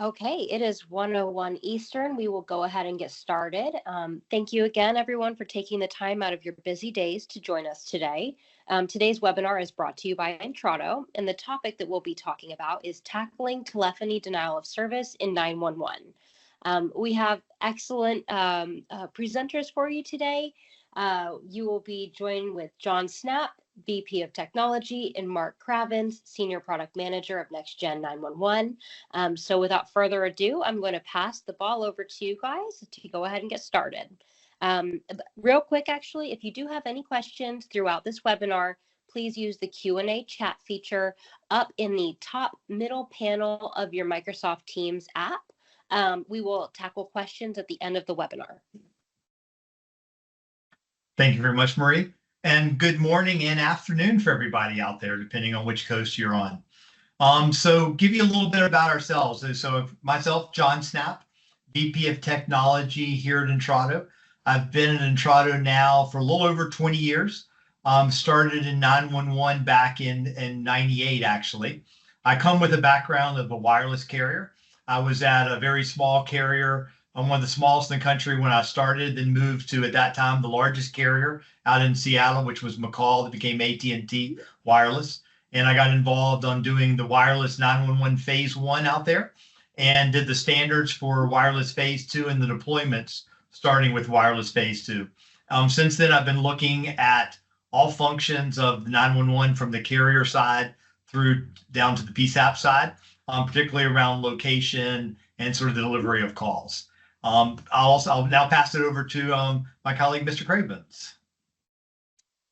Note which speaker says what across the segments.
Speaker 1: Okay, it is 1:01 Eastern. We will go ahead and get started. Thank you again, everyone, for taking the time out of your busy days to join us today. Today's webinar is brought to you by Intrado, and the topic that we'll be talking about is tackling telephony denial of service in 911. We have excellent presenters for you today. You will be joined with John Snap, VP of Technology, and Mark Cravens, Senior Product Manager of Next Gen 911. So without further ado, I'm going to pass the ball over to you guys to go ahead and get started. Real quick, actually, if you do have any questions throughout this webinar, please use the Q&A chat feature up in the top middle panel of your Microsoft Teams app. We will tackle questions at the end of the webinar.
Speaker 2: Thank you very much, Marie. And good morning and afternoon for everybody out there, depending on which coast you're on. So give you a little bit about ourselves. So myself, John Snap, VP of Technology here at Intrado. I've been at Intrado now for a little over 20 years. Started in 911 back in 98, actually. I come with a background of a wireless carrier. I was at a very small carrier. I'm one of the smallest in the country when I started, then moved to, at that time, the largest carrier out in Seattle, which was McCall, that became AT&T Wireless. And I got involved on doing the wireless 911 phase 1 out there and did the standards for wireless phase 2 and the deployments starting with wireless phase 2. Since then, I've been looking at all functions of the 911 from the carrier side through down to the PSAP side, particularly around location and sort of the delivery of calls. I'll now pass it over to my colleague, Mr. Cravens.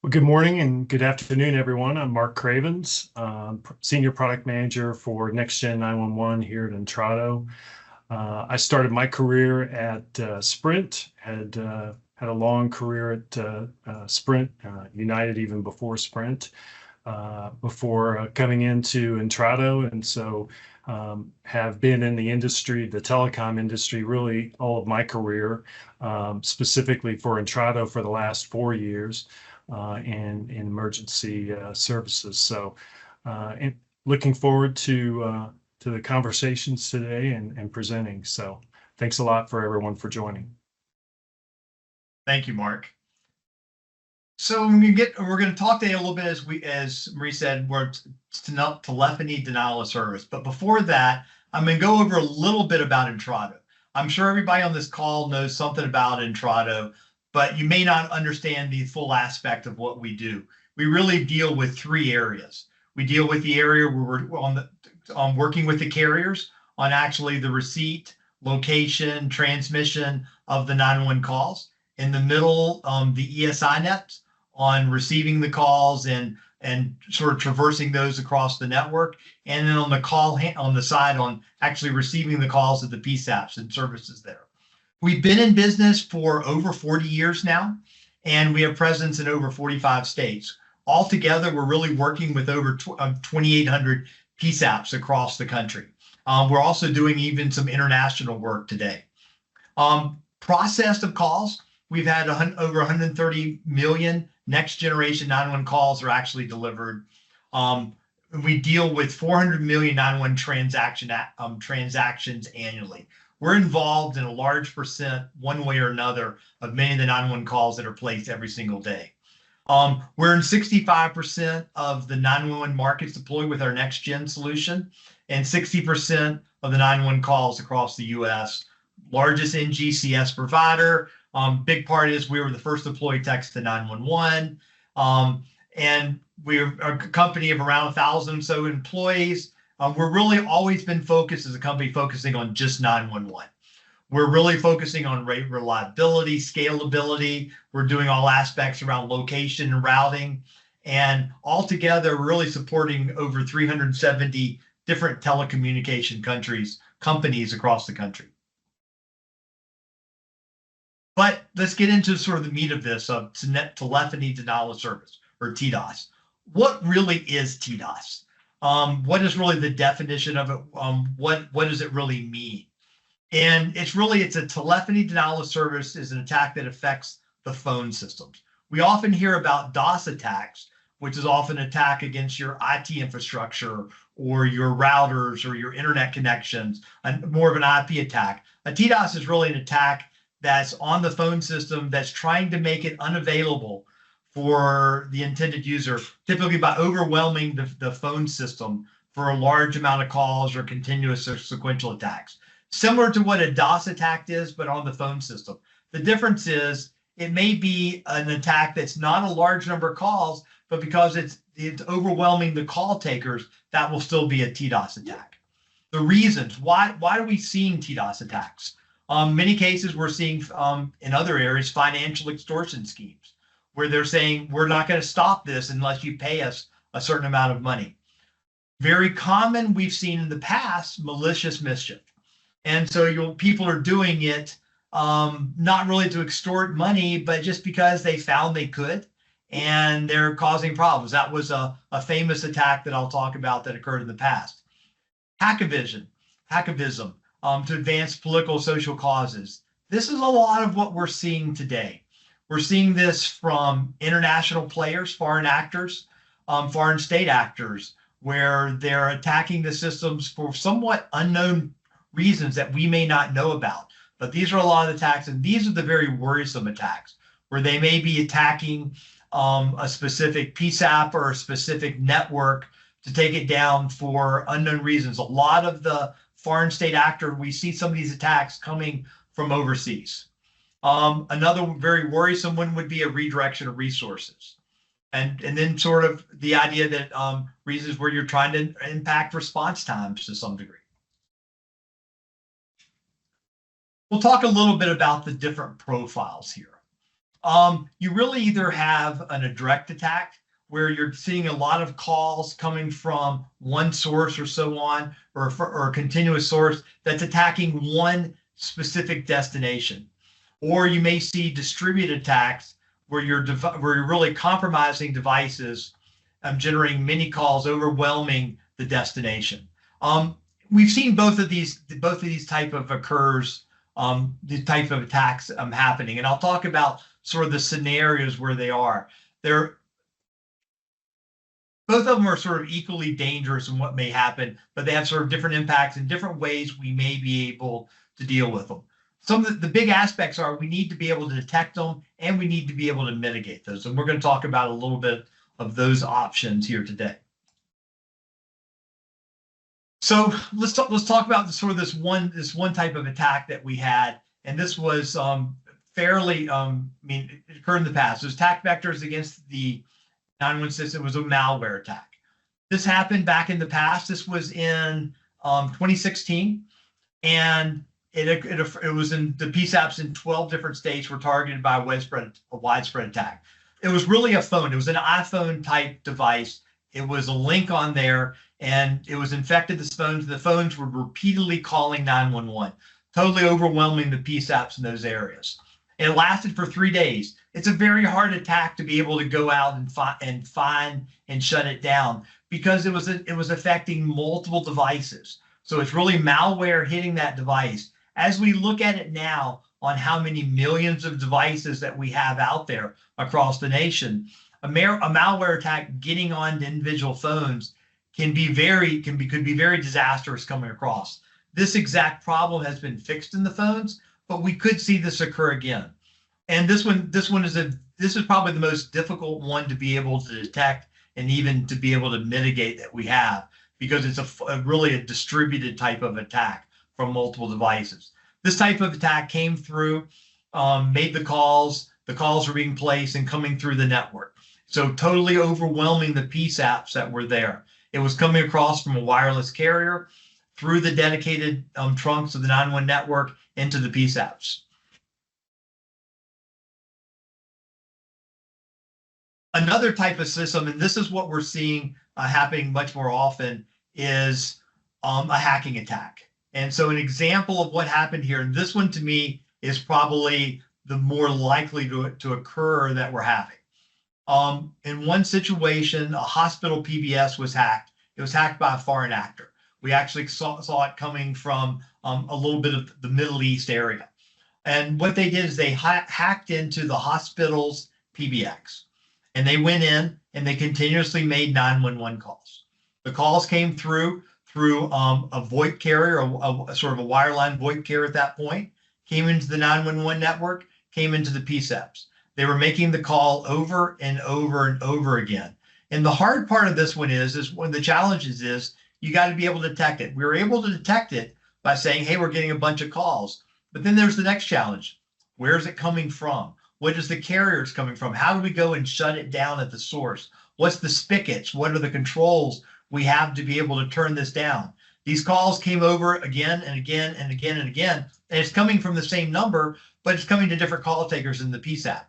Speaker 3: Well, good morning and good afternoon, everyone. I'm Mark Cravens, Senior Product Manager for Next Gen 911 here at Intrado. I started my career at Sprint, had a long career at Sprint, United even before Sprint, before coming into Intrado. And so have been in the industry, the telecom industry, really all of my career, specifically for Intrado for the last 4 years. In emergency services. So and looking forward to the conversations today and presenting. So thanks a lot for everyone for joining.
Speaker 2: Thank you, Mark. So we're going to talk today a little bit, as Marie said, we're telephony denial of service. But before that, I'm going to go over a little bit about Intrado. I'm sure everybody on this call knows something about Intrado, but you may not understand the full aspect of what we do. We really deal with 3 areas. We deal with the area where we're working with the carriers on actually the receipt, location, transmission of the 911 calls. In the middle, the ESI nets on receiving the calls and sort of traversing those across the network. And then on the on the side on actually receiving the calls of the PSAPs and services there. We've been in business for over 40 years now, and we have presence in over 45 states. Altogether, we're really working with over 2,800 PSAPs across the country. We're also doing even some international work today. Process of calls, we've had over 130 million next generation 911 calls are actually delivered. We deal with 400 million 911 transactions annually. We're involved in a large percent, one way or another, of many of the 911 calls that are placed every single day. We're in 65% of the 911 markets deployed with our next gen solution, and 60% of the 911 calls across the U.S. Largest NGCS provider. Big part is we were the first deployed text to 911. And we're a company of around 1,000 or so employees. We're really always been focused as a company focusing on just 911. We're really focusing on rate reliability, scalability. We're doing all aspects around location and routing. And altogether, we're really supporting over 370 different telecommunication companies across the country. But let's get into sort of the meat of this, of telephony denial of service, or TDoS. What really is TDoS? What is really the definition of it? What does it really mean? And it's a telephony denial of service is an attack that affects the phone systems. We often hear about DOS attacks, which is often an attack against your IT infrastructure or your routers or your internet connections, and more of an IP attack. A TDoS is really an attack that's on the phone system that's trying to make it unavailable for the intended user, typically by overwhelming the phone system for a large amount of calls or continuous or sequential attacks. Similar to what a DOS attack is, but on the phone system. The difference is it may be an attack that's not a large number of calls, but because it's overwhelming the call takers, that will still be a TDoS attack. The reasons, why are we seeing TDoS attacks? Many cases we're seeing in other areas financial extortion schemes, where they're saying, we're not going to stop this unless you pay us a certain amount of money. Very common, we've seen in the past, malicious mischief. And so people are doing it not really to extort money, but just because they found they could, and they're causing problems. That was a famous attack that I'll talk about that occurred in the past. Hackavism, to advance political social causes. This is a lot of what we're seeing today. We're seeing this from international players, foreign actors, foreign state actors, where they're attacking the systems for somewhat unknown reasons that we may not know about. But these are a lot of attacks, and these are the very worrisome attacks, where they may be attacking a specific PSAP or a specific network to take it down for unknown reasons. A lot of the foreign state actor, we see some of these attacks coming from overseas. Another very worrisome one would be a redirection of resources. And then sort of the idea that reasons where you're trying to impact response times to some degree. We'll talk a little bit about the different profiles here. You really either have a direct attack where you're seeing a lot of calls coming from one source or so on, or a continuous source that's attacking one specific destination. Or you may see distributed attacks where you're really compromising devices, generating many calls, overwhelming the destination. We've seen both of these type of the type of attacks happening, and I'll talk about sort of the scenarios where they are. Both of them are sort of equally dangerous in what may happen, but they have sort of different impacts and different ways we may be able to deal with them. Some of the big aspects are we need to be able to detect them, and we need to be able to mitigate those. And we're going to talk about a little bit of those options here today. So let's talk about sort of this one type of attack that we had, and this was fairly it occurred in the past. It was attack vectors against the 911 system. It was a malware attack. This happened back in the past. This was in 2016, and it was in the PSAPs in 12 different states were targeted by a widespread attack. It was really a phone. It was an iPhone type device. It was a link on there, and it was infected the phones. The phones were repeatedly calling 911, totally overwhelming the PSAPs in those areas. And it lasted for 3 days. It's a very hard attack to be able to go out and find and shut it down, because it was affecting multiple devices. So it's really malware hitting that device. As we look at it now on how many millions of devices that we have out there across the nation, a malware attack getting on individual phones could be very disastrous coming across. This exact problem has been fixed in the phones, but we could see this occur again. And this is probably the most difficult one to be able to detect and even to be able to mitigate that we have, because it's really a distributed type of attack from multiple devices. This type of attack came through, made the calls were being placed and coming through the network. So totally overwhelming the PSAPs that were there. It was coming across from a wireless carrier through the dedicated trunks of the 911 network into the PSAPs. Another type of system, and this is what we're seeing happening much more often, is a hacking attack. And so an example of what happened here, and this one to me is probably the more likely to occur that we're having. In one situation, a hospital PBS was hacked. It was hacked by a foreign actor. We actually saw it coming from a little bit of the Middle East area. And what they did is they hacked into the hospital's PBX. And they went in and they continuously made 911 calls. The calls came through a VoIP carrier, a sort of a wireline VoIP carrier at that point, came into the 911 network, came into the PSAPs. They were making the call over and over and over again. And the hard part of this one is one of the challenges is you got to be able to detect it. We were able to detect it by saying, hey, we're getting a bunch of calls. But then there's the next challenge. Where is it coming from? What is the carriers coming from? How do we go and shut it down at the source? What's the spigots? What are the controls we have to be able to turn this down? These calls came over again and again and again and again, and it's coming from the same number, but it's coming to different call takers in the PSAP,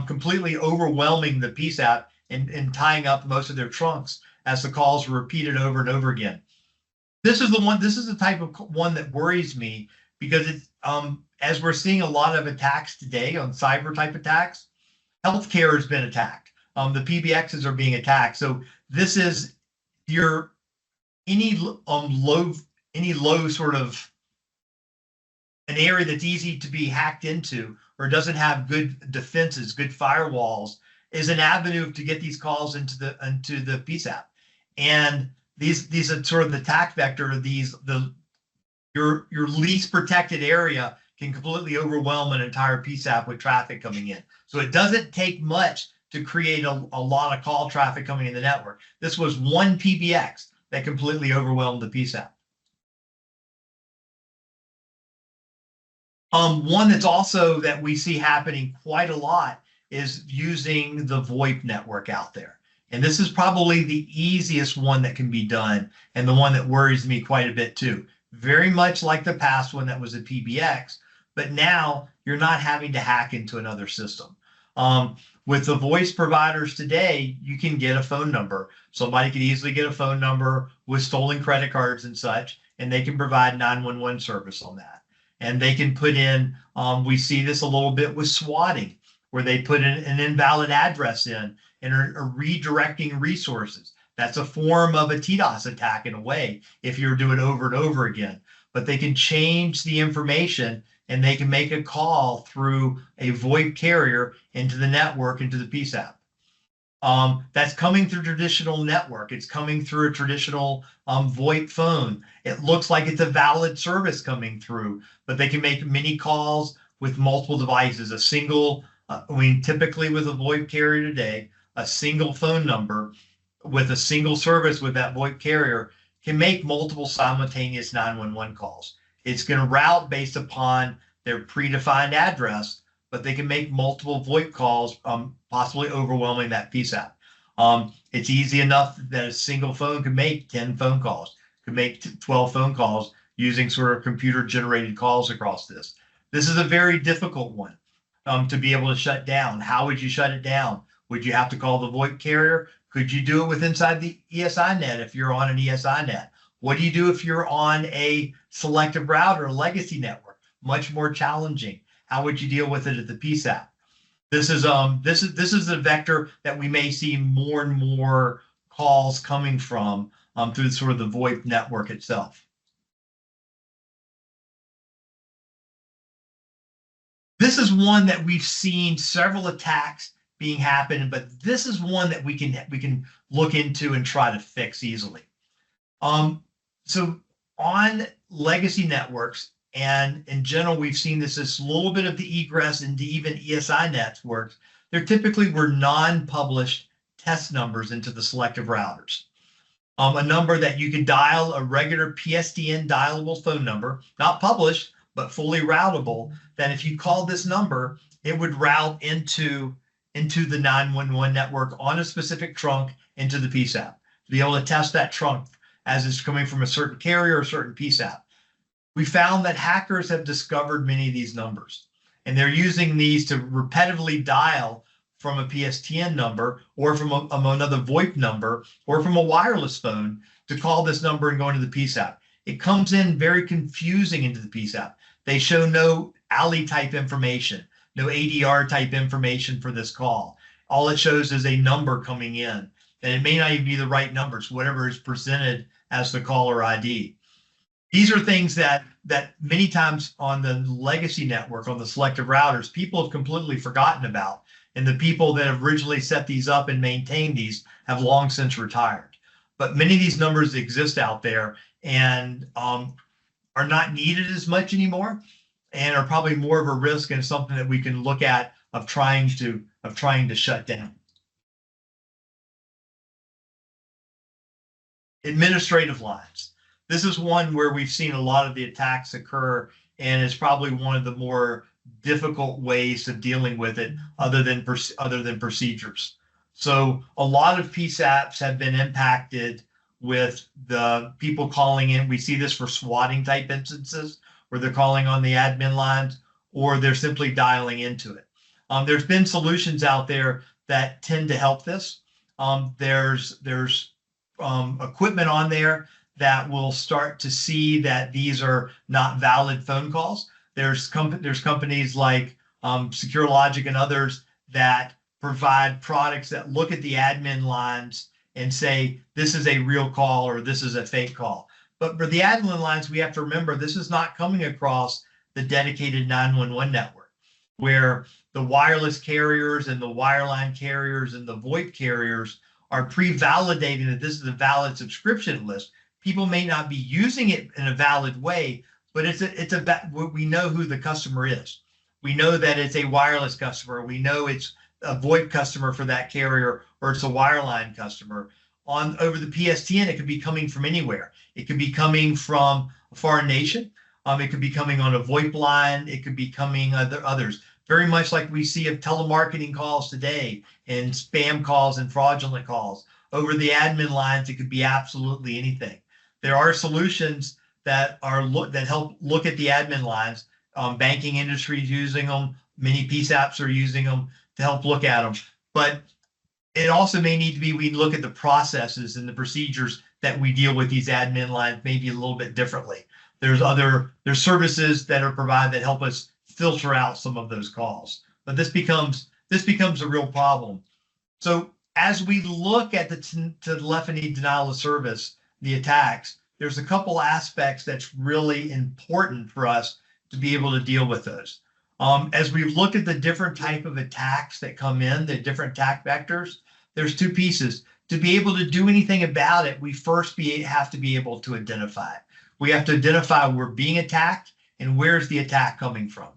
Speaker 2: completely overwhelming the PSAP and tying up most of their trunks as the calls were repeated over and over again. This is the type of one that worries me because it's, as we're seeing a lot of attacks today on cyber type attacks, healthcare has been attacked. The PBXs are being attacked. So this is any low sort of an area that's easy to be hacked into or doesn't have good defenses, good firewalls, is an avenue to get these calls into the PSAP. And these are sort of the attack vector. Your least protected area can completely overwhelm an entire PSAP with traffic coming in. So it doesn't take much to create a lot of call traffic coming in the network. This was one PBX that completely overwhelmed the PSAP. One that's also that we see happening quite a lot is using the VoIP network out there. And this is probably the easiest one that can be done and the one that worries me quite a bit too. Very much like the past one that was a PBX, but now you're not having to hack into another system. With the voice providers today, you can get a phone number. Somebody could easily get a phone number with stolen credit cards and such, and they can provide 911 service on that. And they can put in, we see this a little bit with swatting, where they put an invalid address in and are redirecting resources. That's a form of a TDoS attack in a way, if you're doing it over and over again. But they can change the information and they can make a call through a VoIP carrier into the network, into the PSAP. That's coming through traditional network. It's coming through a traditional VoIP phone. It looks like it's a valid service coming through, but they can make many calls with multiple devices. A single, typically with a VoIP carrier today, a single phone number with a single service with that VoIP carrier can make multiple simultaneous 911 calls. It's going to route based upon their predefined address, but they can make multiple VoIP calls, possibly overwhelming that PSAP. It's easy enough that a single phone can make 10 phone calls, could make 12 phone calls using sort of computer-generated calls across this. This is a very difficult one to be able to shut down. How would you shut it down? Would you have to call the VoIP carrier? Could you do it with inside the ESI net if you're on an ESI net? What do you do if you're on a selective router, a legacy network? Much more challenging. How would you deal with it at the PSAP? This is a vector that we may see more and more calls coming from through sort of the VoIP network itself. This is one that we've seen several attacks being happening, but this is one that we can look into and try to fix easily. So on legacy networks, and in general, we've seen this little bit of the egress into even ESI networks. There typically were non-published test numbers into the selective routers. A number that you could dial, a regular PSTN dialable phone number, not published, but fully routable, that if you called this number, it would route into the 911 network on a specific trunk into the PSAP, to be able to test that trunk as it's coming from a certain carrier or a certain PSAP. We found that hackers have discovered many of these numbers, and they're using these to repetitively dial from a PSTN number or from another VoIP number or from a wireless phone to call this number and go into the PSAP. It comes in very confusing into the PSAP. They show no ALI type information, no ADR type information for this call. All it shows is a number coming in, and it may not even be the right numbers, whatever is presented as the caller ID. These are things that many times on the legacy network, on the selective routers, people have completely forgotten about. And the people that have originally set these up and maintained these have long since retired. But many of these numbers exist out there and are not needed as much anymore, and are probably more of a risk and something that we can look at of trying to shut down. Administrative lines. This is one where we've seen a lot of the attacks occur, and it's probably one of the more difficult ways of dealing with it, other than procedures. So a lot of PSAPs have been impacted with the people calling in. We see this for swatting type instances where they're calling on the admin lines, or they're simply dialing into it. There's been solutions out there that tend to help this. There's equipment on there that will start to see that these are not valid phone calls. There's companies like SecureLogic and others that provide products that look at the admin lines and say, this is a real call or this is a fake call. But for the admin lines, we have to remember this is not coming across the dedicated 911 network, where the wireless carriers and the wireline carriers and the VoIP carriers are pre-validating that this is a valid subscription list. People may not be using it in a valid way, but we know who the customer is. We know that it's a wireless customer. We know it's a VoIP customer for that carrier, or it's a wireline customer. Over the PSTN, it could be coming from anywhere. It could be coming from a foreign nation. It could be coming on a VoIP line. It could be coming others. Very much like we see of telemarketing calls today and spam calls and fraudulent calls. Over the admin lines, it could be absolutely anything. There are solutions that help look at the admin lines. Banking industry is using them. Many PSAPs are using them to help look at them. But it also may need to be, we look at the processes and the procedures that we deal with these admin lines maybe a little bit differently. There's services that are provided that help us filter out some of those calls. But this becomes a real problem. So as we look at the telephony denial of service, the attacks, there's a couple aspects that's really important for us to be able to deal with those. As we look at the different type of attacks that come in, the different attack vectors, there's two pieces. To be able to do anything about it, we first have to be able to identify it. We have to identify we're being attacked and where's the attack coming from.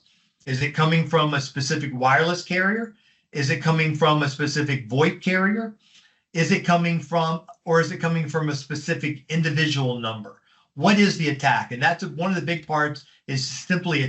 Speaker 2: Is it coming from a specific wireless carrier? Is it coming from a specific VoIP carrier? Is it coming from a specific individual number? What is the attack? And that's one of the big parts is simply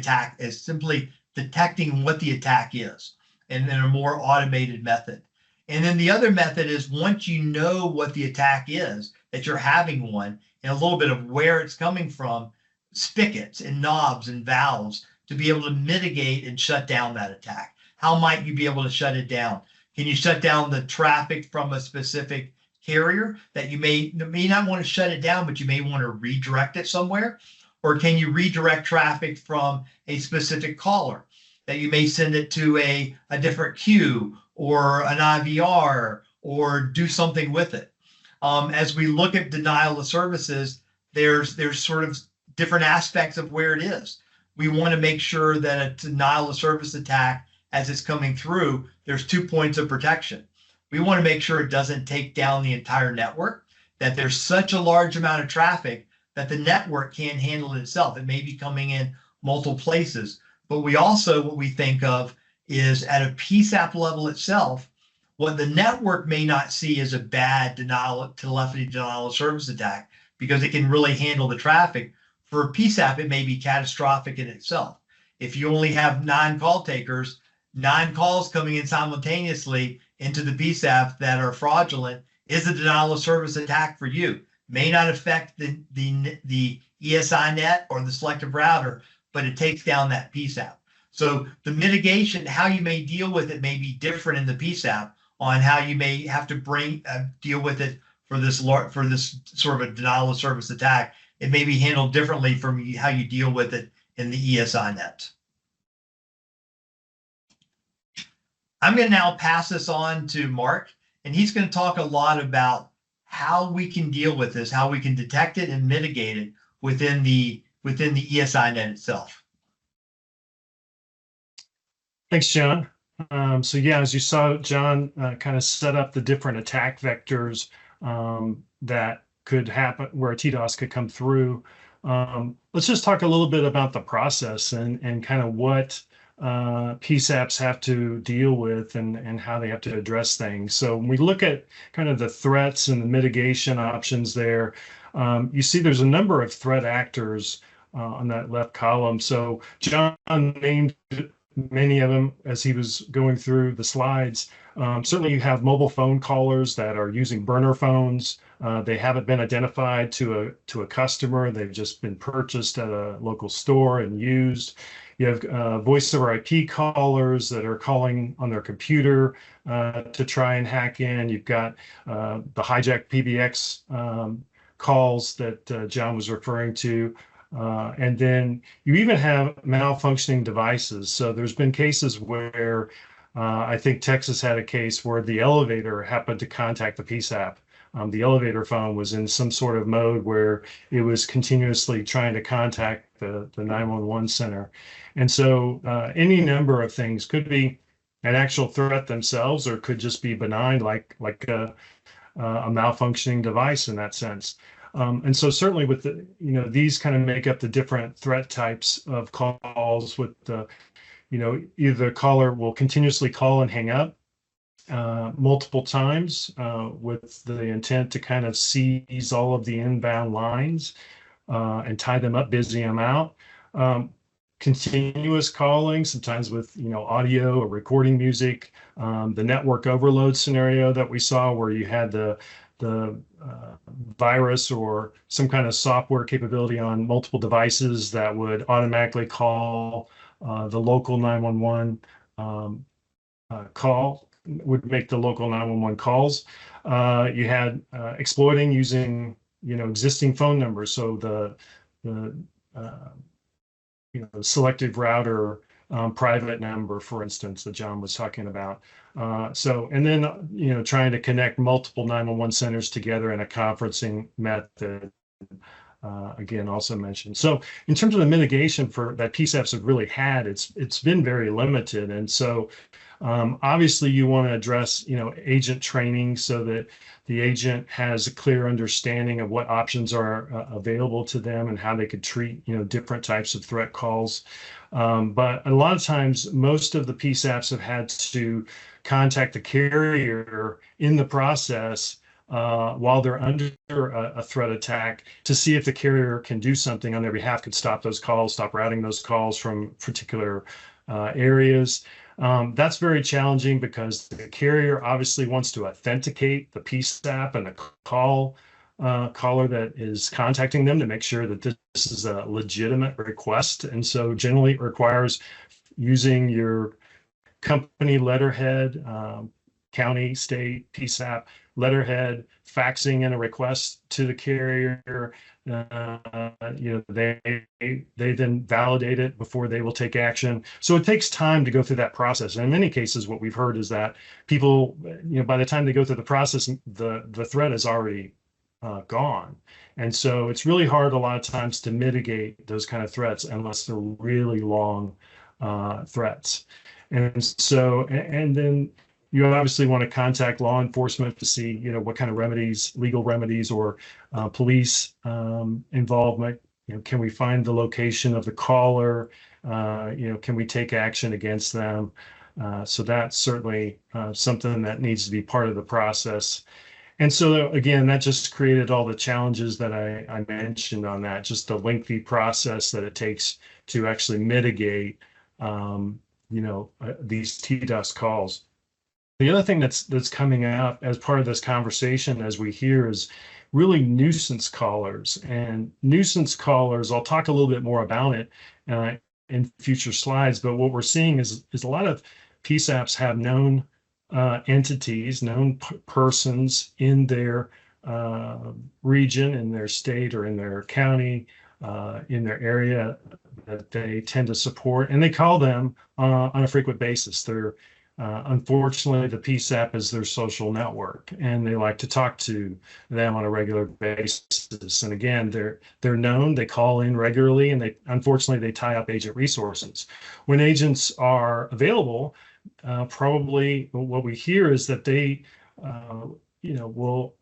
Speaker 2: detecting what the attack is, and in a more automated method. And then the other method is, once you know what the attack is, that you're having one, and a little bit of where it's coming from, spigots and knobs and valves to be able to mitigate and shut down that attack. How might you be able to shut it down? Can you shut down the traffic from a specific carrier that you may not want to shut it down, but you may want to redirect it somewhere? Or can you redirect traffic from a specific caller that you may send it to a different queue or an IVR, or do something with it? As we look at denial of services, there's sort of different aspects of where it is. We want to make sure that a denial of service attack, as it's coming through, there's 2 points of protection. We want to make sure it doesn't take down the entire network, that there's such a large amount of traffic that the network can't handle it itself. It may be coming in multiple places. But we also, what we think of is at a PSAP level itself, what the network may not see as a bad telephony denial of service attack, because it can really handle the traffic. For a PSAP, it may be catastrophic in itself. If you only have 9 call takers, 9 calls coming in simultaneously into the PSAP that are fraudulent is a denial of service attack for you. May not affect the ESI net or the selective router, but it takes down that PSAP. So the mitigation, how you may deal with it, may be different in the PSAP on how you may have to deal with it for this sort of a denial of service attack. It may be handled differently from how you deal with it in the ESI net. I'm going to now pass this on to Mark, and he's going to talk a lot about how we can deal with this, how we can detect it and mitigate it within the ESI net itself.
Speaker 3: Thanks, John. So yeah, as you saw, John kind of set up the different attack vectors that could happen where a TDoS could come through. Let's just talk a little bit about the process and kind of what PSAPs have to deal with and how they have to address things. So when we look at kind of the threats and the mitigation options there, you see there's a number of threat actors on that left column. So John named many of them as he was going through the slides. Certainly you have mobile phone callers that are using burner phones. They haven't been identified to a customer. They've just been purchased at a local store and used. You have voice over IP callers that are calling on their computer to try and hack in. You've got the hijacked PBX calls that John was referring to. And then you even have malfunctioning devices. So there's been cases where I think Texas had a case where the elevator happened to contact the PSAP. The elevator phone was in some sort of mode where it was continuously trying to contact the 911 center. And so any number of things could be an actual threat themselves, or could just be benign, like a malfunctioning device in that sense. And so certainly with the, these kind of make up the different threat types of calls with the, either the caller will continuously call and hang up multiple times with the intent to kind of seize all of the inbound lines and tie them up, busy them out. Continuous calling, sometimes with audio or recording music. The network overload scenario that we saw where you had the virus or some kind of software capability on multiple devices that would automatically call the local 911 call, would make the local 911 calls. You had exploiting using existing phone numbers, so the selective router private number, for instance, that John was talking about. And then, trying to connect multiple 911 centers together in a conferencing method, again, also mentioned. So in terms of the mitigation for that PSAPs have really had, it's been very limited. And so obviously you want to address, agent training so that the agent has a clear understanding of what options are available to them and how they could treat, different types of threat calls. But a lot of times, most of the PSAPs have had to contact the carrier in the process while they're under a threat attack to see if the carrier can do something on their behalf, could stop those calls, stop routing those calls from particular areas. That's very challenging because the carrier obviously wants to authenticate the PSAP and the caller that is contacting them to make sure that this is a legitimate request. And so generally it requires using your company letterhead, county, state, PSAP letterhead, faxing in a request to the carrier. They then validate it before they will take action. So it takes time to go through that process. And in many cases, what we've heard is that people, by the time they go through the process, the threat is already gone. And so it's really hard a lot of times to mitigate those kind of threats unless they're really long threats. And so, and then you obviously want to contact law enforcement to see, what kind of remedies, legal remedies, or police involvement. Can we find the location of the caller? Can we take action against them? So that's certainly something that needs to be part of the process. And so again, that just created all the challenges that I mentioned on that, just the lengthy process that it takes to actually mitigate, these TDoS calls. The other thing that's coming out as part of this conversation as we hear is really nuisance callers. And nuisance callers, I'll talk a little bit more about it in future slides, but what we're seeing is a lot of PSAPs have known entities, known persons in their region, in their state, or in their county, in their area that they tend to support, and they call them on a frequent basis. They're unfortunately, the PSAP is their social network, and they like to talk to them on a regular basis. And again, they're known, they call in regularly, and unfortunately they tie up agent resources. When agents are available, probably what we hear is that they, will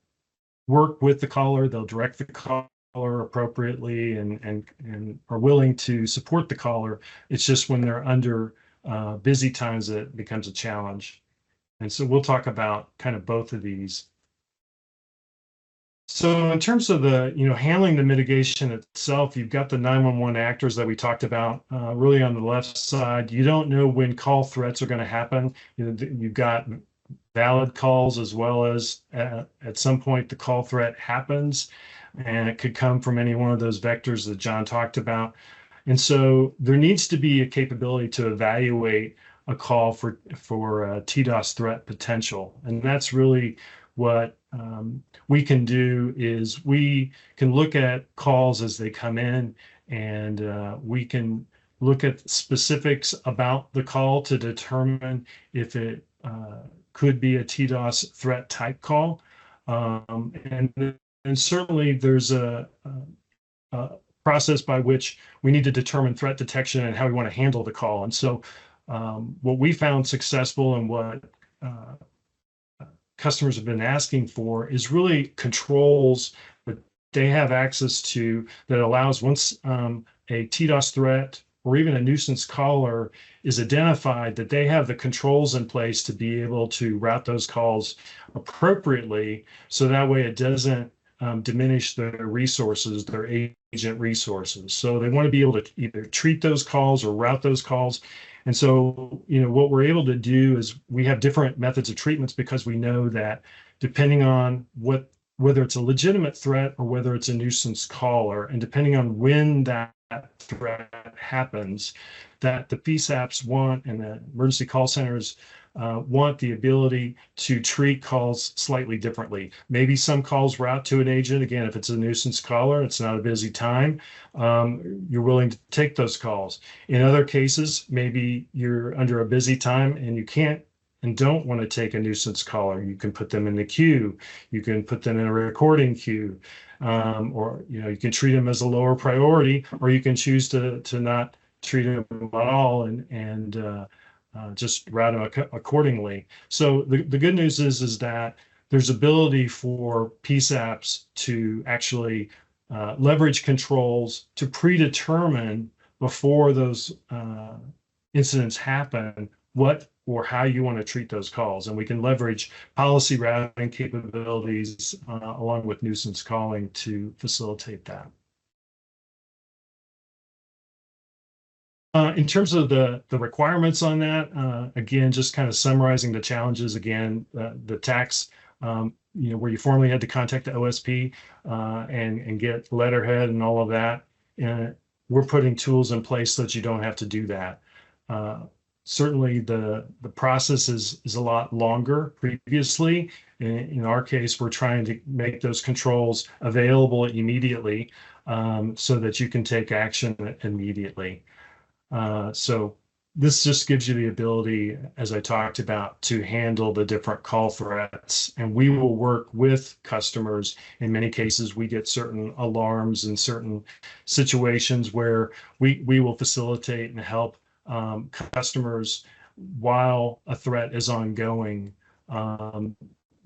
Speaker 3: work with the caller. They'll direct the caller appropriately and are willing to support the caller. It's just when they're under busy times that it becomes a challenge. And so we'll talk about kind of both of these. So in terms of the, handling the mitigation itself, you've got the 911 actors that we talked about really on the left side. You don't know when call threats are going to happen. You've got valid calls as well as at some point the call threat happens, and it could come from any one of those vectors that John talked about. And so there needs to be a capability to evaluate a call for TDoS threat potential. And that's really what we can do is we can look at calls as they come in, and we can look at specifics about the call to determine if it could be a TDoS threat type call. And certainly there's a process by which we need to determine threat detection and how we want to handle the call. And so what we found successful and what customers have been asking for is really controls that they have access to that allows once a TDoS threat or even a nuisance caller is identified, that they have the controls in place to be able to route those calls appropriately. So that way it doesn't diminish their resources, their agent resources. So they want to be able to either treat those calls or route those calls. And so, what we're able to do is we have different methods of treatments because we know that depending on whether it's a legitimate threat or whether it's a nuisance caller, and depending on when that threat happens, that the PSAPs want and the emergency call centers want the ability to treat calls slightly differently. Maybe some calls route to an agent. Again, if it's a nuisance caller, it's not a busy time, you're willing to take those calls. In other cases, maybe you're under a busy time and you can't and don't want to take a nuisance caller. You can put them in the queue. You can put them in a recording queue, or you can treat them as a lower priority, or you can choose to not treat them at all and just route them accordingly. So the good news is that there's ability for PSAPs to actually leverage controls to predetermine before those incidents happen what or how you want to treat those calls. And we can leverage policy routing capabilities along with nuisance calling to facilitate that. In terms of the requirements on that, again, just kind of summarizing the challenges again, the tax, where you formally had to contact the OSP and get letterhead and all of that. And we're putting tools in place so that you don't have to do that. Certainly the process is a lot longer previously. In our case, we're trying to make those controls available immediately so that you can take action immediately. So this just gives you the ability, as I talked about, to handle the different call threats. And we will work with customers. In many cases, we get certain alarms in certain situations where we will facilitate and help customers while a threat is ongoing.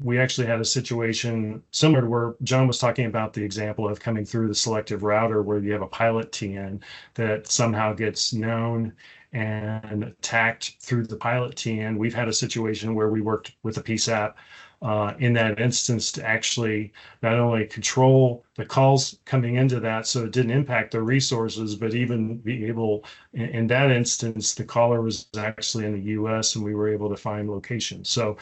Speaker 3: We actually had a situation similar to where John was talking about the example of coming through the selective router where you have a pilot TN that somehow gets known and attacked through the pilot TN. We've had a situation where we worked with a PSAP in that instance to actually not only control the calls coming into that so it didn't impact their resources, but even be able, in that instance, the caller was actually in the US and we were able to find location. So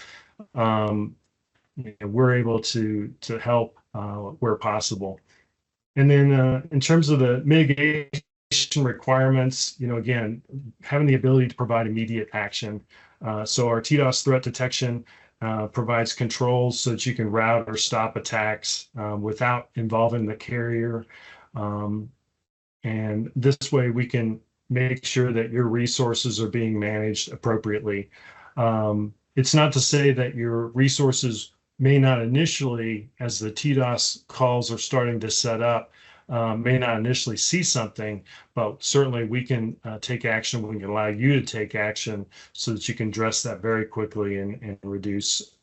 Speaker 3: we're able to help where possible. And then in terms of the mitigation requirements, again, having the ability to provide immediate action. So our TDoS threat detection provides controls so that you can route or stop attacks without involving the carrier. And this way we can make sure that your resources are being managed appropriately. It's not to say that your resources may not initially, as the TDoS calls are starting to set up, may not initially see something, but certainly we can take action. We can allow you to take action so that you can address that very quickly and reduce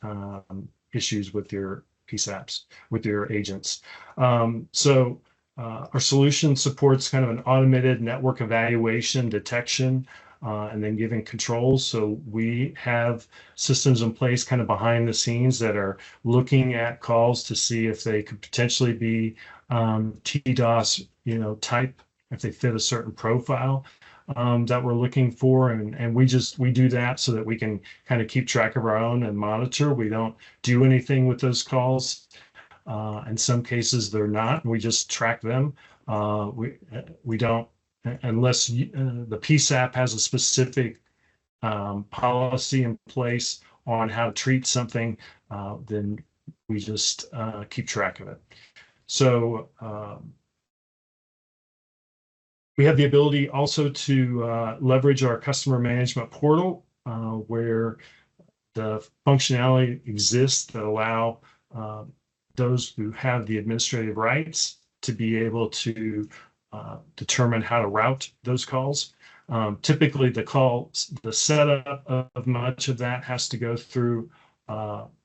Speaker 3: issues with your PSAPs, with your agents. Our solution supports kind of an automated network evaluation, detection, and then giving controls. So we have systems in place kind of behind the scenes that are looking at calls to see if they could potentially be TDoS, type, if they fit a certain profile that we're looking for. And we do that so that we can kind of keep track of our own and monitor. We don't do anything with those calls. In some cases, they're not. We just track them. We don't, unless the PSAP has a specific policy in place on how to treat something, then we just keep track of it. So we have the ability also to leverage our customer management portal, where the functionality exists that allow those who have the administrative rights to be able to determine how to route those calls. Typically, the setup of much of that has to go through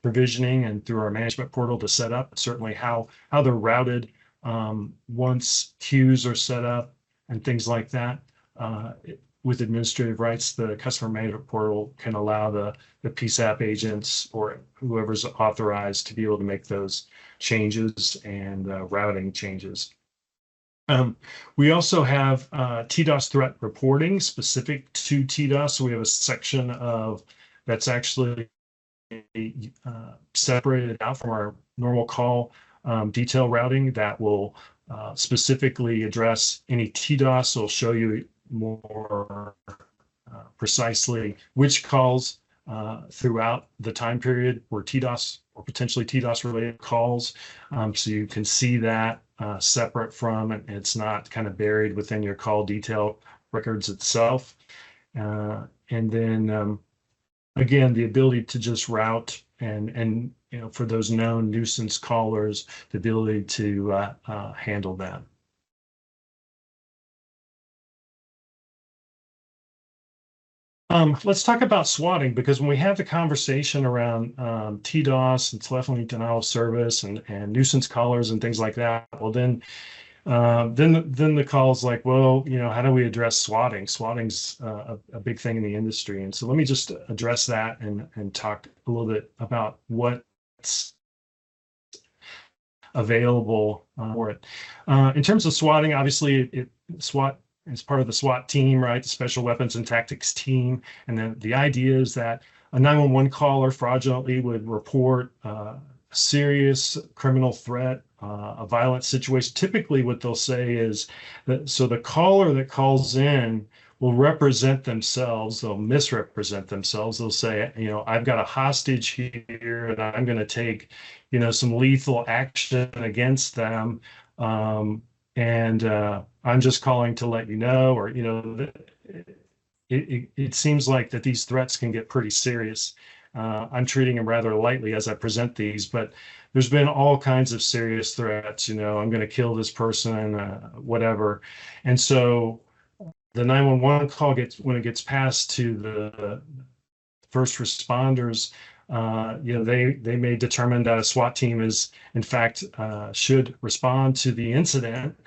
Speaker 3: provisioning and through our management portal to set up. Certainly, how they're routed once queues are set up and things like that. With administrative rights, the customer management portal can allow the PSAP agents or whoever's authorized to be able to make those changes and routing changes. We also have TDoS threat reporting specific to TDoS. So we have a section that's actually separated out from our normal call detail routing that will specifically address any TDoS. It'll show you more precisely which calls throughout the time period were TDoS or potentially TDoS related calls. So you can see that separate from, and it's not kind of buried within your call detail records itself. And then again, the ability to just route and for those known nuisance callers, the ability to handle that. Let's talk about swatting, because when we have the conversation around TDoS and telephony denial of service and nuisance callers and things like that, well, then the call's like, well, how do we address swatting? Swatting's a big thing in the industry, and so let me just address that and talk a little bit about what's available for it. In terms of swatting, obviously, SWAT is part of the SWAT team, right? The Special Weapons and Tactics team. And then the idea is that a 911 caller fraudulently would report a serious criminal threat, a violent situation. Typically, what they'll say is that, so the caller that calls in will represent themselves. They'll misrepresent themselves. They'll say, I've got a hostage here and I'm going to take, some lethal action against them. And I'm just calling to let you know, or, it seems like that these threats can get pretty serious. I'm treating them rather lightly as I present these, but there's been all kinds of serious threats, I'm going to kill this person, whatever. And so the 911 call when it gets passed to the first responders, they may determine that a SWAT team is, in fact, should respond to the incident.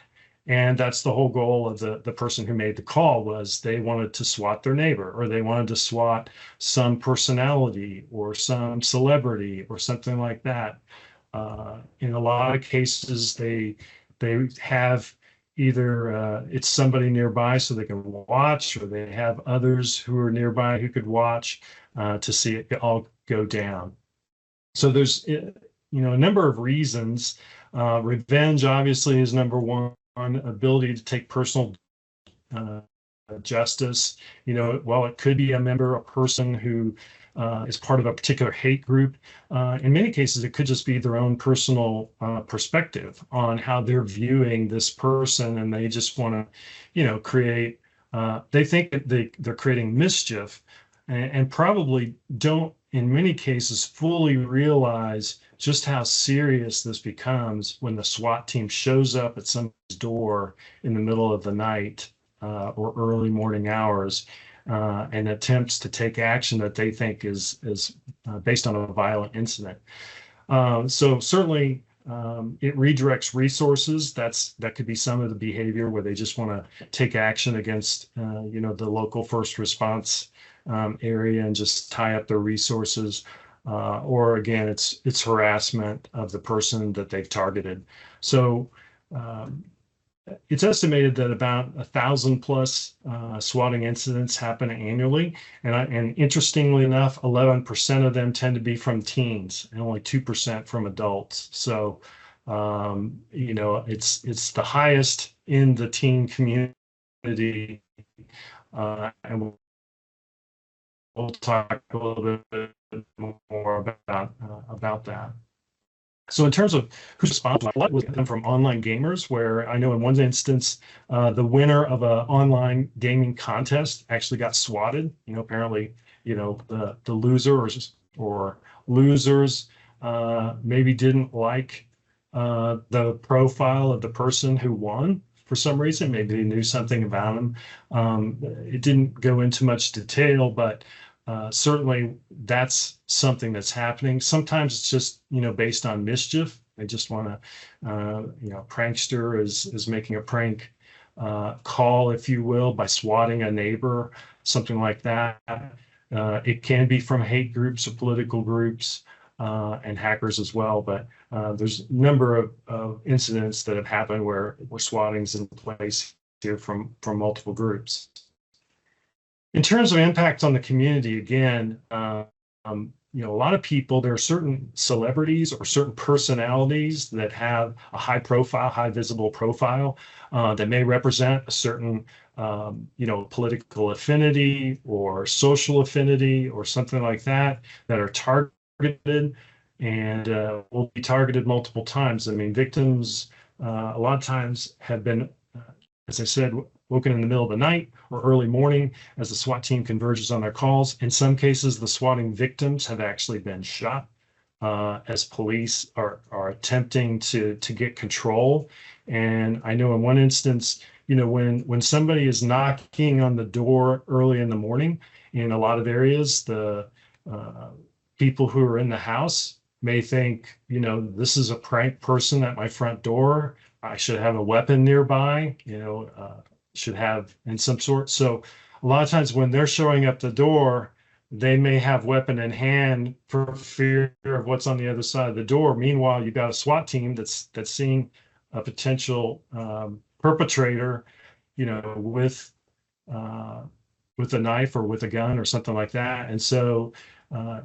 Speaker 3: And that's the whole goal of the person who made the call, was they wanted to SWAT their neighbor, or they wanted to SWAT some personality or some celebrity or something like that. In a lot of cases, they have either it's somebody nearby so they can watch, or they have others who are nearby who could watch to see it all go down. So there's a number of reasons. Revenge obviously is number one. Ability to take personal justice. While it could be a person who is part of a particular hate group, in many cases it could just be their own personal perspective on how they're viewing this person, and they just want to create they think that they're creating mischief, and probably don't in many cases fully realize just how serious this becomes when the SWAT team shows up at somebody's door in the middle of the night or early morning hours and attempts to take action that they think is based on a violent incident. So certainly it redirects resources. That could be some of the behavior where they just want to take action against the local first response area and just tie up their resources. Or again, it's harassment of the person that they've targeted. So it's estimated that about 1,000 plus swatting incidents happen annually, and interestingly enough, 11% of them tend to be from teens, and only 2% from adults. So, it's the highest in the teen community, and we'll talk a little bit more about that. So in terms of who's responsible, a lot was come from online gamers, where I know in one instance, the winner of an online gaming contest actually got swatted. Apparently, the loser or losers maybe didn't like the profile of the person who won for some reason. Maybe they knew something about him. It didn't go into much detail, but certainly that's something that's happening. Sometimes it's just, based on mischief. They just want to, prankster is making a prank call, if you will, by swatting a neighbor, something like that. It can be from hate groups or political groups and hackers as well. But there's a number of incidents that have happened where swatting's in place here from multiple groups. In terms of impact on the community, again, a lot of people, there are certain celebrities or certain personalities that have a high profile, high visible profile that may represent a certain, political affinity or social affinity or something like that are targeted and will be targeted multiple times. I mean, victims a lot of times have been, as I said, woken in the middle of the night or early morning as the SWAT team converges on their calls. In some cases, the swatting victims have actually been shot as police are attempting to get control. And I know in one instance, when somebody is knocking on the door early in the morning, in a lot of areas, the people who are in the house may think, this is a prank person at my front door. I should have a weapon nearby, should have in some sort. So a lot of times when they're showing up the door, they may have weapon in hand for fear of what's on the other side of the door. Meanwhile, you've got a SWAT team that's seeing a potential perpetrator, with a knife or with a gun or something like that. And so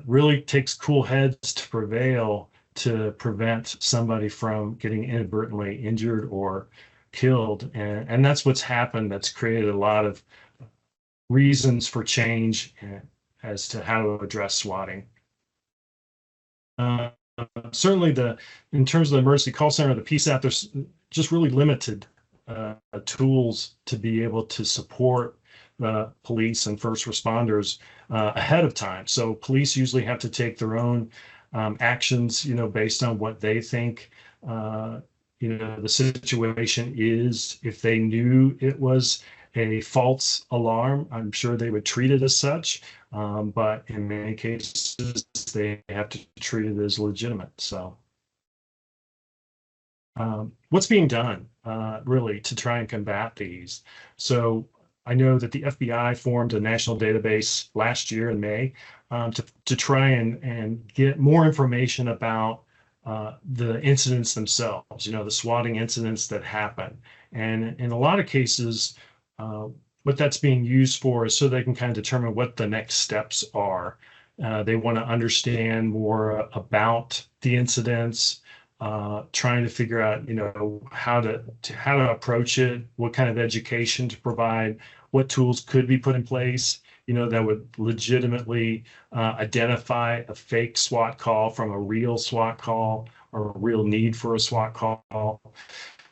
Speaker 3: really takes cool heads to prevail to prevent somebody from getting inadvertently injured or killed. And that's what's happened. That's created a lot of reasons for change as to how to address swatting. Certainly in terms of the emergency call center, the PSAP, there's just really limited tools to be able to support police and first responders ahead of time. So police usually have to take their own actions, based on what they think the situation is. If they knew it was a false alarm, I'm sure they would treat it as such. But in many cases, they have to treat it as legitimate. So what's being done really to try and combat these? So I know that the FBI formed a national database last year in May to try and get more information about the incidents themselves, the swatting incidents that happen. And in a lot of cases, what that's being used for is so they can kind of determine what the next steps are. They want to understand more about the incidents, trying to figure out, how to approach it, what kind of education to provide, what tools could be put in place, that would legitimately identify a fake SWAT call from a real SWAT call or a real need for a SWAT call.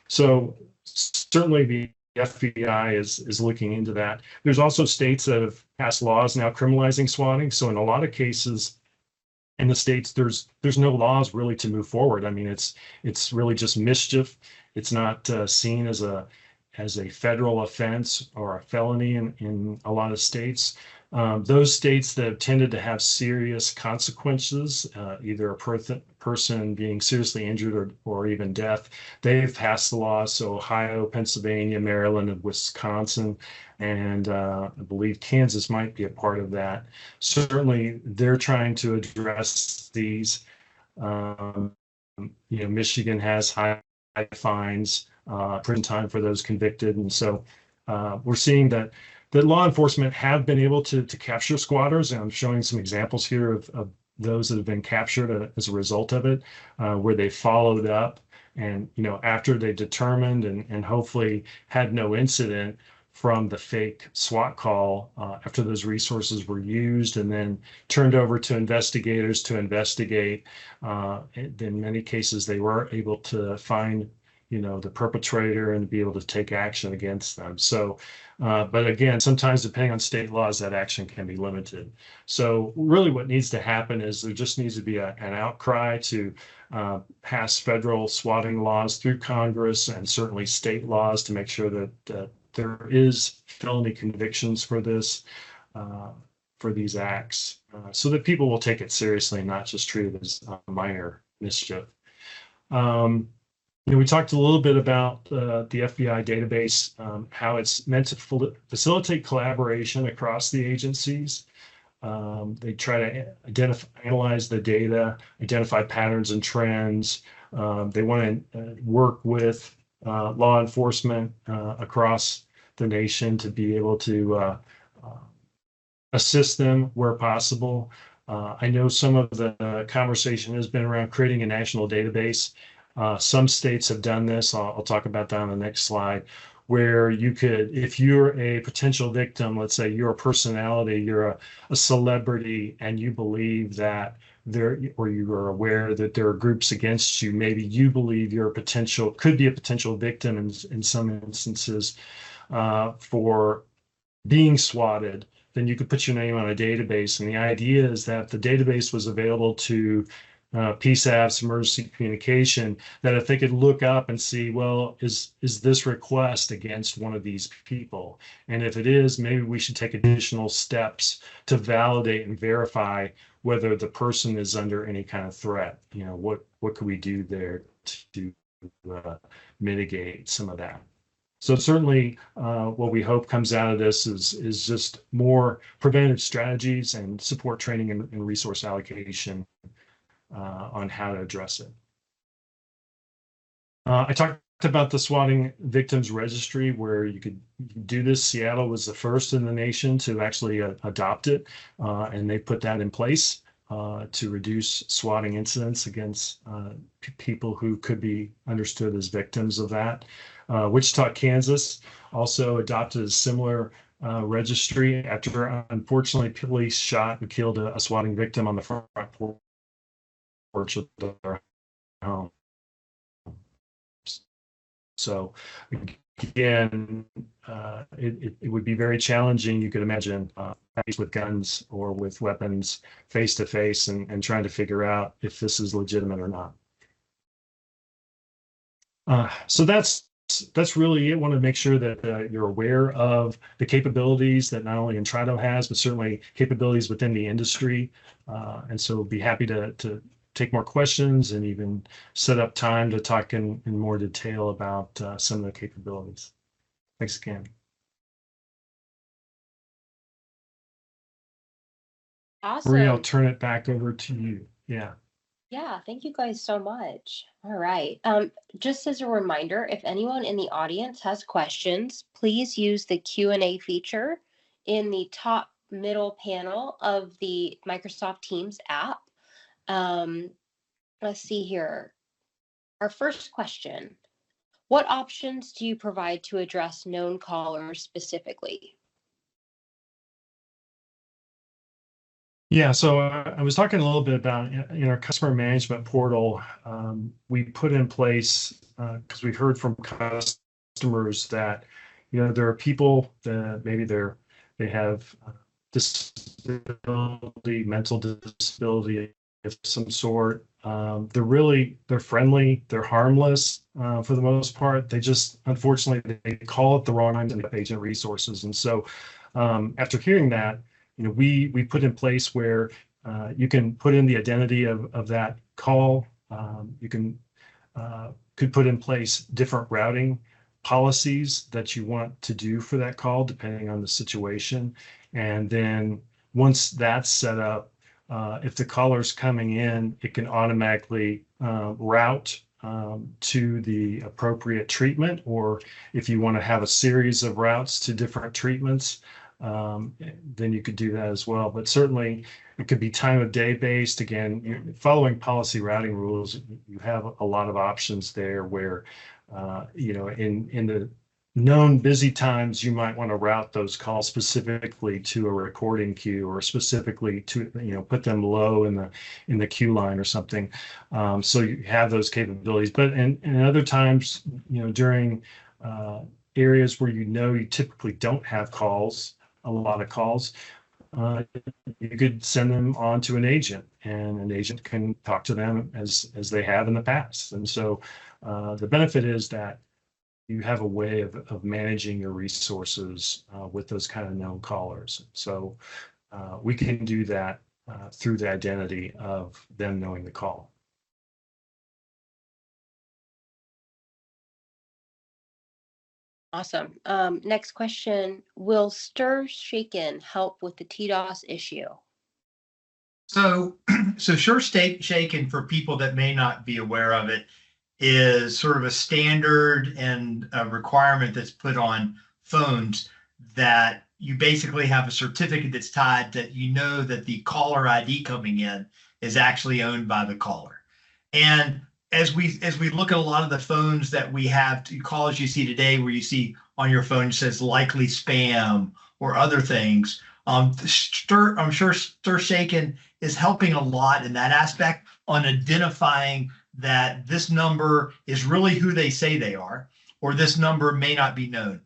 Speaker 3: So certainly the FBI is looking into that. There's also states that have passed laws now criminalizing swatting. So in a lot of cases, in the States, there's no laws really to move forward. I mean, it's really just mischief. It's not seen as a federal offense or a felony in a lot of states. Those states that have tended to have serious consequences, either a person being seriously injured or even death, they've passed the law. So Ohio, Pennsylvania, Maryland, and Wisconsin, and I believe Kansas might be a part of that. Certainly, they're trying to address these. Michigan has high fines, prison time for those convicted, and so we're seeing that law enforcement have been able to capture squatters, and I'm showing some examples here of those that have been captured as a result of it, where they followed up and after they determined and hopefully had no incident from the fake SWAT call, after those resources were used and then turned over to investigators to investigate. In many cases, they were able to find the perpetrator and be able to take action against them. So, but again, sometimes depending on state laws, that action can be limited. So really what needs to happen is there just needs to be an outcry to pass federal swatting laws through Congress and certainly state laws to make sure that there is felony convictions for this, for these acts, so that people will take it seriously and not just treat it as minor mischief. We talked a little bit about the FBI database, how it's meant to facilitate collaboration across the agencies. They try to analyze the data, identify patterns and trends. They want to work with law enforcement across the nation to be able to assist them where possible. I know some of the conversation has been around creating a national database. Some states have done this. I'll talk about that on the next slide, where you could, if you're a potential victim, let's say you're a personality, you're a celebrity, and you believe that or you are aware that there are groups against you, maybe you believe could be a potential victim in some instances for being swatted, then you could put your name on a database. And the idea is that the database was available to PSAPs, emergency communication, that if they could look up and see, well, is this request against one of these people? And if it is, maybe we should take additional steps to validate and verify whether the person is under any kind of threat. What could we do there to mitigate some of that? So certainly what we hope comes out of this is just more preventive strategies and support training and resource allocation on how to address it. I talked about the swatting victims registry where you could do this. Seattle was the first in the nation to actually adopt it, and they put that in place to reduce swatting incidents against people who could be understood as victims of that. Wichita, Kansas also adopted a similar registry after, unfortunately, police shot and killed a swatting victim on the front porch of their home. So again, it would be very challenging. You could imagine with guns or with weapons face to face and trying to figure out if this is legitimate or not. So that's really it. I want to make sure that you're aware of the capabilities that not only Intrado has, but certainly capabilities within the industry. And so be happy to take more questions and even set up time to talk in more detail about some of the capabilities. Thanks again.
Speaker 1: Awesome.
Speaker 3: Maria, I'll turn it back over to you. Yeah.
Speaker 1: Yeah, thank you guys so much. All right. Just as a reminder, if anyone in the audience has questions, please use the Q&A feature in the top middle panel of the Microsoft Teams app. Let's see here. Our first question: what options do you provide to address known callers specifically?
Speaker 3: Yeah, so I was talking a little bit about in our customer management portal, we put in place, because we've heard from customers that, there are people that maybe they have disability, mental disability, of some sort. They're friendly, they're harmless for the most part. They just, unfortunately, they call it the wrong times and agent resources. And so after hearing that, we put in place where you can put in the identity of that call. You could put in place different routing policies that you want to do for that call, depending on the situation. And then once that's set up, if the caller's coming in, it can automatically route to the appropriate treatment, or if you want to have a series of routes to different treatments, then you could do that as well. But certainly it could be time of day based. Again, you're following policy routing rules, you have a lot of options there where, in the known busy times, you might want to route those calls specifically to a recording queue, or specifically to, put them low in the queue line or something. So you have those capabilities. But in other times, during areas where you typically don't have a lot of calls, you could send them on to an agent, and an agent can talk to them as they have in the past. And so the benefit is that you have a way of managing your resources with those kind of known callers. So we can do that through the identity of them knowing the call.
Speaker 1: Awesome. Next question, will stir shaken help with the TDoS issue?
Speaker 2: So sure shaken, for people that may not be aware of it, is sort of a standard and a requirement that's put on phones, that you basically have a certificate that's tied that that the caller ID coming in is actually owned by the caller. And as we look at a lot of the phones that we have, calls you see today, where you see on your phone it says likely spam or other things, I'm sure stir shaken is helping a lot in that aspect on identifying that this number is really who they say they are, or this number may not be known.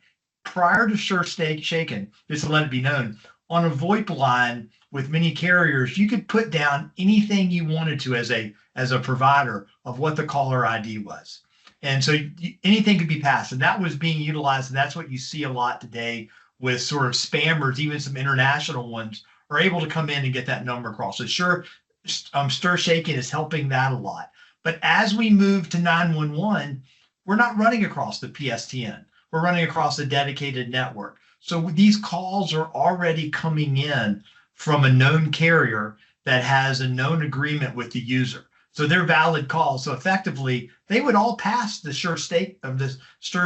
Speaker 2: Prior to sure shaken, just to let it be known, on a VoIP line with many carriers, you could put down anything you wanted to as a provider of what the caller ID was. And so anything could be passed, and that was being utilized. And that's what you see a lot today with sort of spammers, even some international ones are able to come in and get that number across. So sure, stir shaken is helping that a lot. But as we move to 911, we're not running across the PSTN. We're running across a dedicated network. So these calls are already coming in from a known carrier that has a known agreement with the user. So they're valid calls. So effectively, they would all pass the stir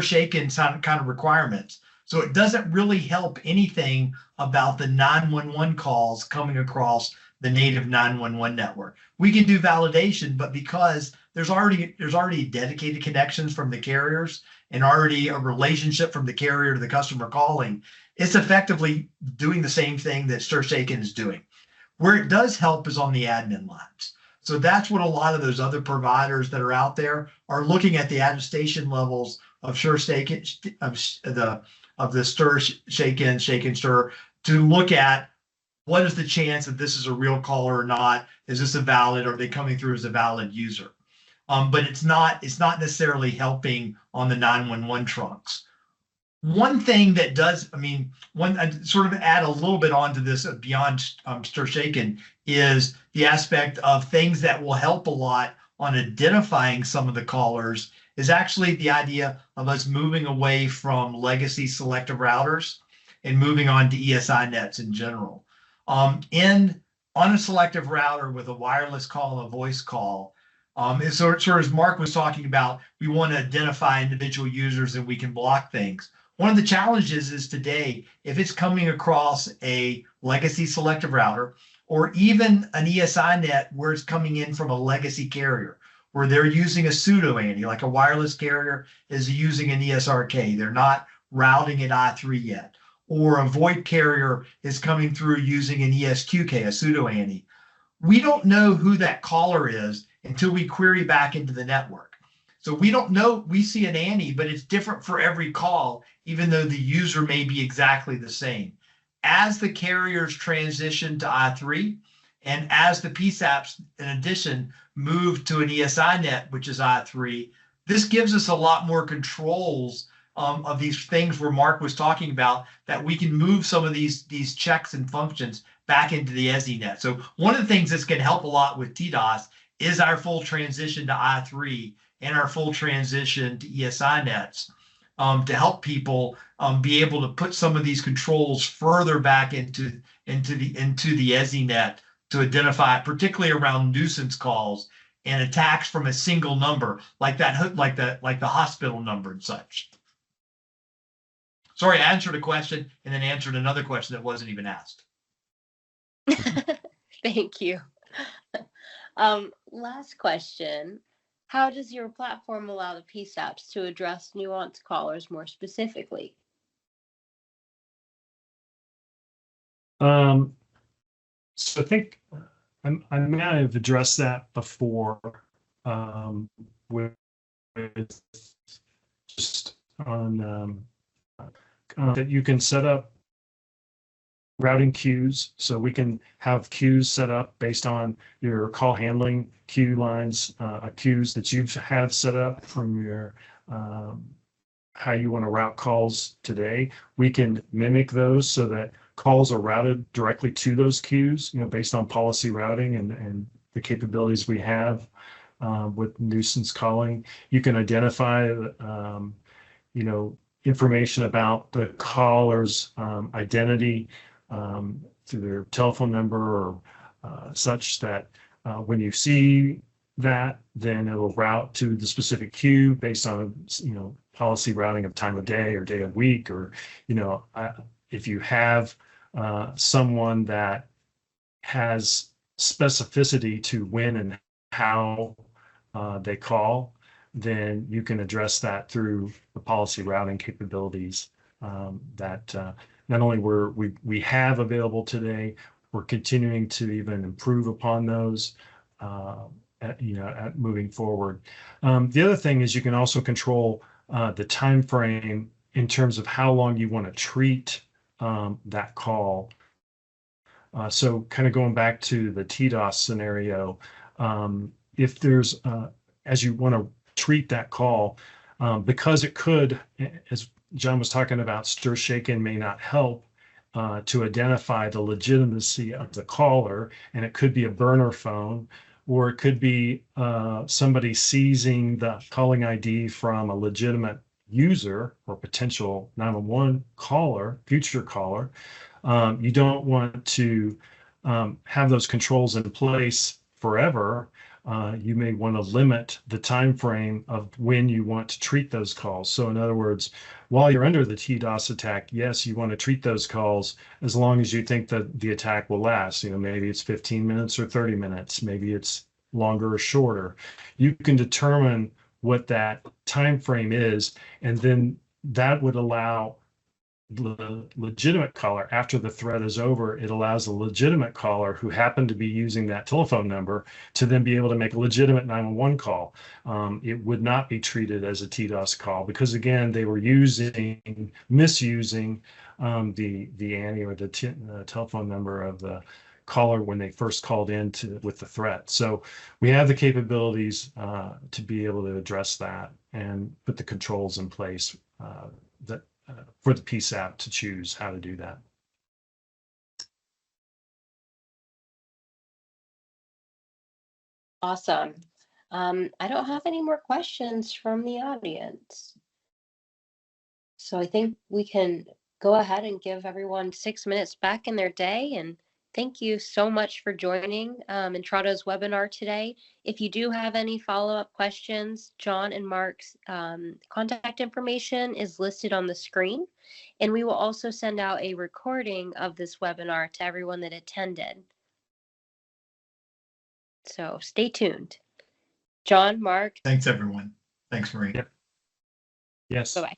Speaker 2: shaken kind of requirements. So it doesn't really help anything about the 911 calls coming across the native 911 network. We can do validation, but because there's already dedicated connections from the carriers and already a relationship from the carrier to the customer calling, it's effectively doing the same thing that stir shaken is doing. Where it does help is on the admin lines. So that's what a lot of those other providers that are out there are looking at, the attestation levels of stir shaken, of the stir shaken, stir, to look at what is the chance that this is a real caller or not? Is this a valid? Are they coming through as a valid user? But it's not necessarily helping on the 911 trunks. One thing that does, I sort of add a little bit onto this beyond stir shaken, is the aspect of things that will help a lot on identifying some of the callers, is actually the idea of us moving away from legacy selective routers and moving on to ESI nets in general. On a selective router with a wireless call and a voice call, sort of as Mark was talking about, we want to identify individual users and we can block things. One of the challenges is today, if it's coming across a legacy selective router, or even an ESI net where it's coming in from a legacy carrier, where they're using a pseudo-ANI, like a wireless carrier is using an ESRK, they're not routing at I3 yet, or a VoIP carrier is coming through using an ESQK, a pseudo-ANI. We don't know who that caller is until we query back into the network. So we don't know, we see an ANI, but it's different for every call, even though the user may be exactly the same. As the carriers transition to I3 And as the PSAPs, in addition, move to an ESI net, which is I3, this gives us a lot more controls of these things where Mark was talking about, that we can move some of these checks and functions back into the ESI-net. So one of the things that's going to help a lot with TDoS is our full transition to I3 and our full transition to ESI nets, to help people be able to put some of these controls further back into the ESI net to identify, particularly around nuisance calls and attacks from a single number, like the hospital number and such. Sorry, I answered a question and then answered another question that wasn't even asked.
Speaker 1: Thank you. Last question. How does your platform allow the PSAPs to address nuanced callers more specifically?
Speaker 3: So I think I may have addressed that before, with just on that you can set up routing queues. So we can have queues set up based on your call handling queue lines, queues that you've had set up from your how you want to route calls today. We can mimic those so that calls are routed directly to those queues, based on policy routing and the capabilities we have with nuisance calling. You can identify, information about the caller's identity through their telephone number or such that when you see that, then it'll route to the specific queue based on, policy routing of time of day or day of week, or, if you have someone that has specificity to when and how they call, then you can address that through the policy routing capabilities that not only we have available today, we're continuing to even improve upon those moving forward. The other thing is you can also control the time frame in terms of how long you want to treat that call. So kind of going back to the TDoS scenario, if there's, as you want to treat that call, because it could, as John was talking about, stir shaken may not help to identify the legitimacy of the caller, and it could be a burner phone, or it could be somebody seizing the calling ID from a legitimate user or potential 911 caller, future caller. You don't want to have those controls in place forever. You may want to limit the time frame of when you want to treat those calls. So in other words, while you're under the TDoS attack, yes, you want to treat those calls as long as you think that the attack will last. Maybe it's 15 minutes or 30 minutes, maybe it's longer or shorter. You can determine what that time frame is, and then that would allow the legitimate caller, after the threat is over, it allows a legitimate caller who happened to be using that telephone number to then be able to make a legitimate 911 call. It would not be treated as a TDoS call because, again, they were misusing the ANI or the telephone number of the caller when they first called in with the threat. So we have the capabilities to be able to address that and put the controls in place that for the PSAP to choose how to do that.
Speaker 1: Awesome. I don't have any more questions from the audience. So I think we can go ahead and give everyone 6 minutes back in their day. And thank you so much for joining Intrado's webinar today. If you do have any follow-up questions, John and Mark's contact information is listed on the screen. And we will also send out a recording of this webinar to everyone that attended. So stay tuned. John, Mark.
Speaker 2: Thanks, everyone. Thanks, Marie.
Speaker 3: Yep. Yes.
Speaker 1: Bye-bye.